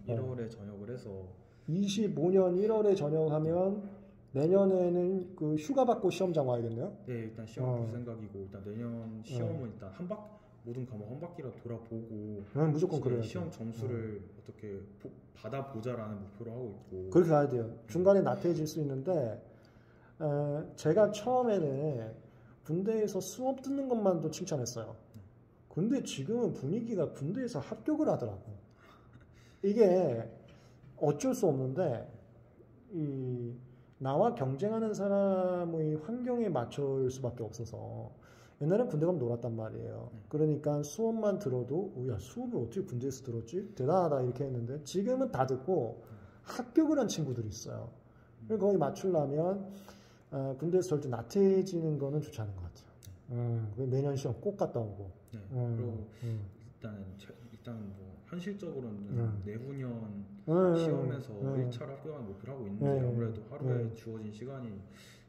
1월에 전역을 해서 25년 1월에 전역하면 내년에는 그 휴가 받고 시험장 와야겠네요. 네, 일단 시험 볼 생각이고 일단 내년 시험은 일단 모든 과목 한 바퀴라 돌아보고 무조건 그래야 시험 점수를 어떻게 받아보자라는 목표로 하고 있고 그렇게 가야 돼요. 중간에 나태해질 수 있는데 제가 처음에는 군대에서 수업 듣는 것만도 칭찬했어요. 근데 지금은 분위기가 군대에서 합격을 하더라고. 이게 어쩔 수 없는데 나와 경쟁하는 사람의 환경에 맞출 수밖에 없어서 옛날엔 군대 가면 놀았단 말이에요. 그러니까 수업만 들어도 야 수업을 어떻게 군대에서 들었지? 대단하다 이렇게 했는데 지금은 다 듣고 합격을 한 친구들이 있어요. 그리고 거기 맞추려면 군대에서 절대 나태해지는 거는 좋지 않은 것 같아요. 내년 시험 꼭 갔다 오고. 네. 그리고 일단 뭐 현실적으로는 내후년 시험에서 1차를 합격하는 목표를 하고 있는데 아무래도 하루에 주어진 시간이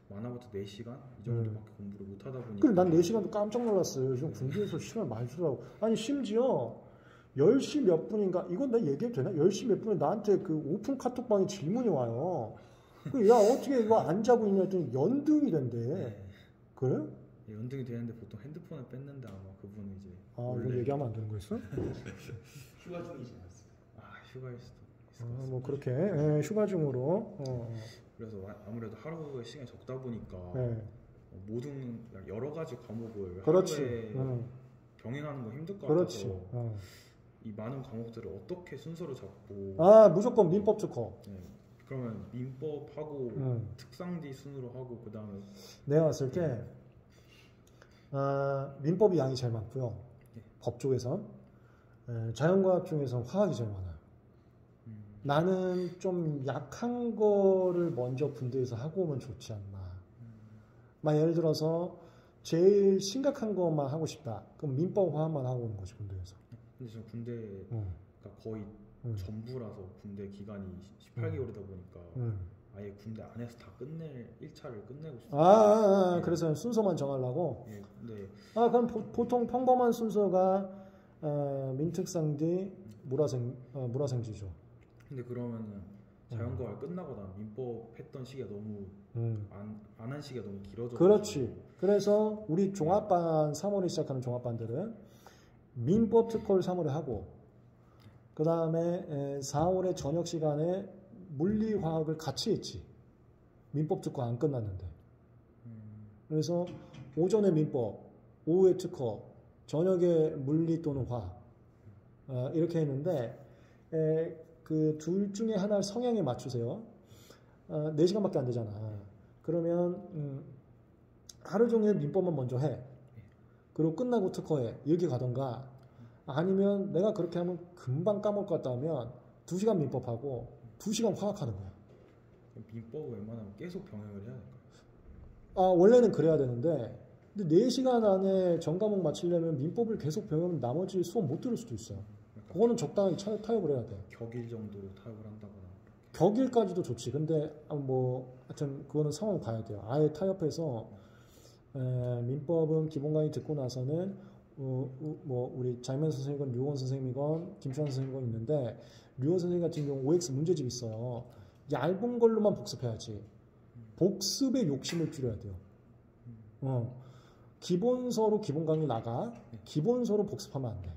많아봤자 4시간? 이 정도밖에 공부를 못하다 보니까 그래 난 4시간도 깜짝 놀랐어요. 요즘 군대에서 시간 많이 주더라고. 아니 심지어 10시 몇 분인가 이건 내가 얘기해도 되나? 10시 몇 분에 나한테 그 오픈 카톡방에 질문이 와요. 야 어떻게 이거 안 자고 있냐 했더니 연등이 된대. 네. 그래? 연등이 되는데 보통 핸드폰을 뺐는데 아마 그분은 이제 이거 얘기하면 안 되는 거였어? 휴가 중이지 않았어요? 휴가일 수도 있을 것 같습니다. 뭐 그렇게 휴가 중으로 그래서 아무래도 하루에 시간이 적다 보니까 모든 여러 가지 과목을 그렇지. 하루에 병행하는 거 힘들 것 그렇지. 같아서 이 많은 과목들을 어떻게 순서를 잡고 무조건 민법 특허. 그러면 민법하고 특상지 순으로 하고 그 다음에 내가 봤을 때 민법이 양이 제일 많고요. 법 쪽에선 자연과학 중에선 화학이 제일 많아요. 나는 좀 약한 거를 먼저 군대에서 하고 오면 좋지 않나. 예를 들어서 제일 심각한 것만 하고 싶다. 그럼 민법 화학만 하고 오는 거지 군대에서. 근데 저 군대가 거의 전부라서 군대 기간이 18개월이다 보니까 아예 군대 안에서 다 1차를 끝내고 싶어요. 그래서 순서만 정하려고? 네. 그럼 보통 평범한 순서가 민특상디 물화생지죠. 근데 그러면은 자연과학 끝나고 민법 했던 시기가 너무 안 한 시기가 너무 길어져. 그렇지. 그래서 우리 종합반 3월에 시작하는 종합반들은 민법 특허를 3월에 하고 그 다음에 4월에 저녁 시간에 물리화학을 같이 했지. 민법 특허 안 끝났는데. 그래서 오전에 민법, 오후에 특허, 저녁에 물리 또는 화학 이렇게 했는데 그 둘 중에 하나를 성향에 맞추세요. 4시간밖에 안 되잖아. 그러면 하루 종일 민법만 먼저 해. 그리고 끝나고 특허해. 이렇게 가던가 아니면 내가 그렇게 하면 금방 까먹을 것 같다 하면 2시간 민법하고 2시간 화학하는 거야. 민법을 웬만하면 계속 병행을 해야 될까요? 원래는 그래야 되는데 근데 4시간 안에 전과목 마치려면 민법을 계속 배우면 나머지 수업 못 들을 수도 있어요. 그거는 적당히 타협을 해야 돼. 격일 정도로 타협을 한다거나. 격일까지도 좋지. 근데 하여튼 그거는 상황 봐야 돼요. 아예 타협해서 민법은 기본 강의 듣고 나서는 우리 장면 선생이건 류원 선생이건 김주환 선생이건 있는데 류원 선생님 같은 경우 OX 문제집 있어요. 얇은 걸로만 복습해야지. 복습에 욕심을 줄여야 돼요. 기본서로 기본 강의 나가. 기본서로 복습하면 안 돼.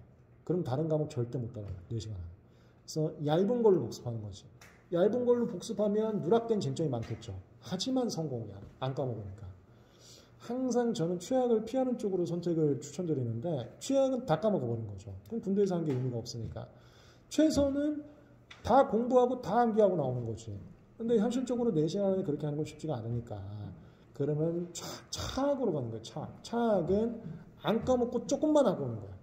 그럼 다른 과목 절대 못 따라요. 4시간 안에. 그래서 얇은 걸로 복습하는 거지. 얇은 걸로 복습하면 누락된 쟁점이 많겠죠. 하지만 성공이야. 안 까먹으니까. 항상 저는 최악을 피하는 쪽으로 선택을 추천드리는데 최악은 다 까먹어버린 거죠. 그럼 군대에서 한 게 의미가 없으니까. 최선은 다 공부하고 다 암기하고 나오는 거지. 근데 현실적으로 4시간 안에 그렇게 하는 건 쉽지가 않으니까. 그러면 차악으로 가는 거예요. 차악은 안 까먹고 조금만 하고 오는 거야.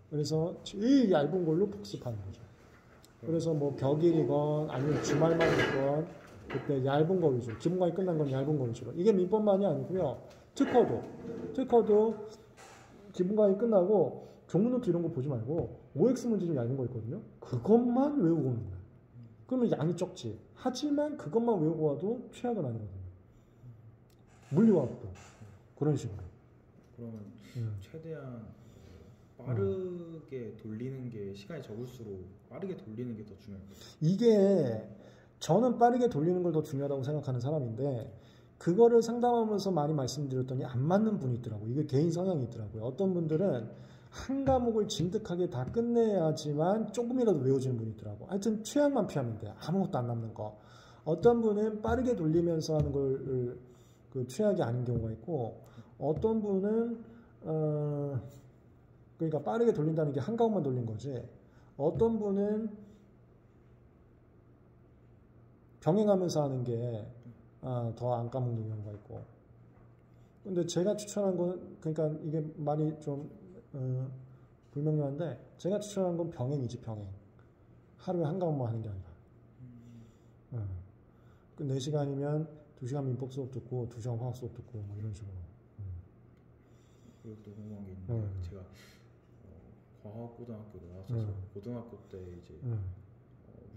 그래서 제일 얇은 걸로 복습하는 거죠. 그래서 격일이건 아니면 주말만 있건 그때 얇은 거 위주로 기본 강의 끝난 건 얇은 거 위주로. 이게 민법만이 아니고요. 특허도 기본 강의 끝나고 종문 노트 이런 거 보지 말고 OX 문제 좀 얇은 거 있거든요. 그것만 외우고 오는 거예요. 그러면 양이 적지. 하지만 그것만 외우고 와도 최악은 아니거든요. 물리화학도 그런 식으로. 그러면 최대한 빠르게 돌리는 게 시간이 적을수록 빠르게 돌리는 게 더 중요해요. 이게 저는 빠르게 돌리는 걸 더 중요하다고 생각하는 사람인데 그거를 상담하면서 많이 말씀드렸더니 안 맞는 분이 있더라고요. 이게 개인 성향이 있더라고요. 어떤 분들은 한 과목을 진득하게 다 끝내야지만 조금이라도 외워지는 분이 있더라고요. 하여튼 최악만 피하면 돼요. 아무것도 안 남는 거. 어떤 분은 빠르게 돌리면서 하는 걸 그 최악이 아닌 경우가 있고 어떤 분은 그러니까 빠르게 돌린다는 게 한 과목만 돌린 거지. 어떤 분은 병행하면서 하는 게 더 안 까먹는 경우가 있고. 근데 제가 추천한 건 그러니까 이게 말이 좀 불명료한데 제가 추천한 건 병행이지 병행. 하루에 한 과목만 하는 게 아니라. 그 4시간이면 2시간 민법 수업 듣고 2시간 화학 수업 듣고 뭐 이런 식으로. 그리고 또 궁금한 게 있는데 제가 과학고등학교 나왔어서 고등학교 때 이제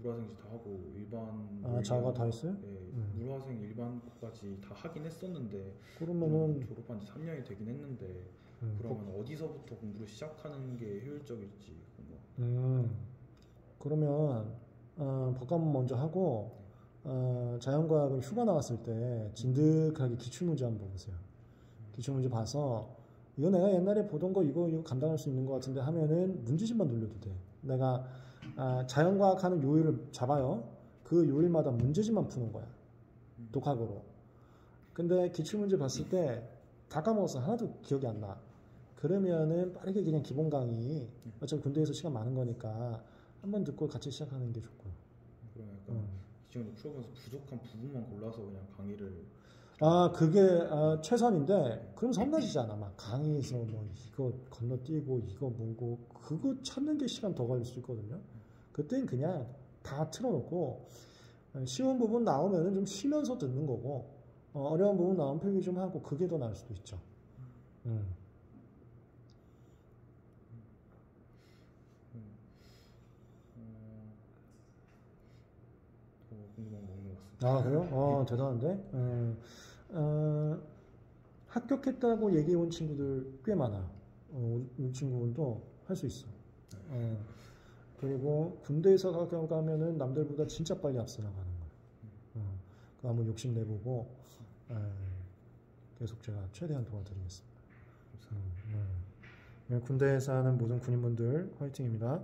물화생지 다 하고 일반 자가 다 했어요? 네, 물화생 일반까지 다 하긴 했었는데 그러면은 졸업한 지 3년이 되긴 했는데 그러면 어디서부터 공부를 시작하는 게 효율적일지 그러면 법과목 먼저 하고 자연과학은 휴가 나왔을 때 진득하게 기출문제 한번 보세요. 기출문제 봐서 이거 내가 옛날에 보던 거 이거 감당할 수 있는 것 같은데 하면은 문제집만 돌려도 돼. 내가 자연과학 하는 요일을 잡아요. 그 요일마다 문제집만 푸는 거야. 독학으로. 근데 기출문제 봤을 때 다 까먹어서 하나도 기억이 안 나. 그러면은 빠르게 그냥 기본 강의 어차피 군대에서 시간 많은 거니까 한번 듣고 같이 시작하는 게 좋고요. 그럼 약간 기존에 풀어보면서 부족한 부분만 골라서 그냥 강의를 그게 최선인데 그럼 성가지잖아. 막 강의에서 뭐 이거 건너뛰고 이거 뭐고 그거 찾는 게 시간 더 걸릴 수 있거든요. 그땐 그냥 다 틀어놓고 쉬운 부분 나오면은 좀 쉬면서 듣는 거고 어려운 부분 나오면 필기 좀 하고 그게 더 나을 수도 있죠. 궁금한 거 없는 것 같습니다. 그래요? 대단한데? 합격했다고 얘기해 온 친구들 꽤 많아. 우리 친구분도 할 수 있어. 그리고 군대에서 가면은 남들보다 진짜 빨리 앞서 나가는 거야. 그 한번 욕심 내보고 계속 제가 최대한 도와드리겠습니다. 군대에서 하는 모든 군인분들 화이팅입니다.